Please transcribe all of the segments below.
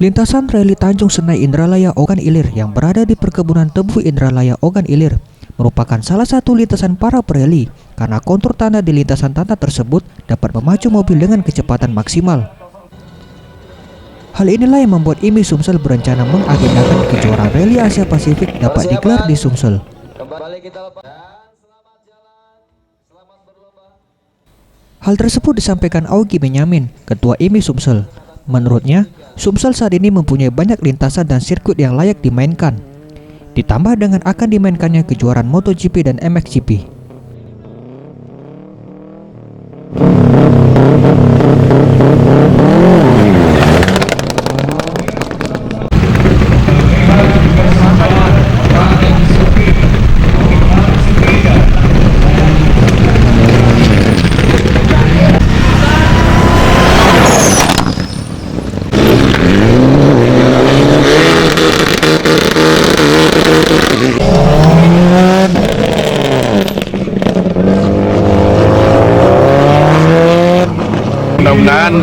Lintasan reli Tanjung Senai Indralaya Ogan Ilir yang berada di perkebunan tebu Indralaya Ogan Ilir merupakan salah satu lintasan para pereli karena kontur tanah di lintasan tanah tersebut dapat memacu mobil dengan kecepatan maksimal. Hal inilah yang membuat IMI Sumsel berencana mengagendakan kejuaraan reli Asia Pasifik dapat digelar di Sumsel. Hal tersebut disampaikan Augie Benyamin, Ketua IMI Sumsel. Menurutnya, Sumsel saat ini mempunyai banyak lintasan dan sirkuit yang layak dimainkan. Ditambah dengan akan dimainkannya kejuaraan MotoGP dan MXGP. Mudah-mudahan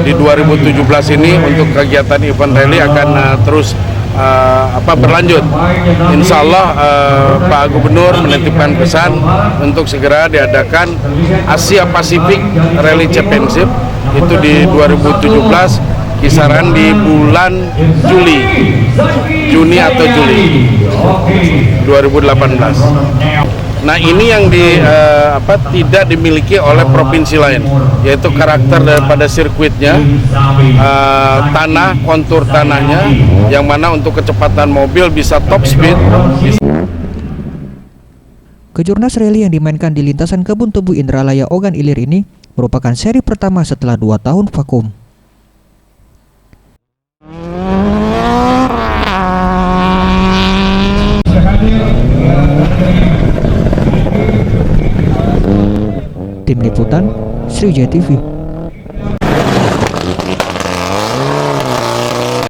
di 2017 ini untuk kegiatan event rally akan terus berlanjut. Insya Allah Pak Gubernur menitipkan pesan untuk segera diadakan Asia Pasifik Rally Championship itu di 2017 kisaran di bulan Juni atau Juli 2018. Nah ini yang tidak dimiliki oleh provinsi lain, yaitu karakter daripada sirkuitnya, tanah, kontur tanahnya, yang mana untuk kecepatan mobil bisa top speed. Kejurnas rally yang dimainkan di lintasan kebun tebu Indralaya Ogan Ilir ini merupakan seri pertama setelah 2 tahun vakum. Tim Liputan Sriwijaya TV.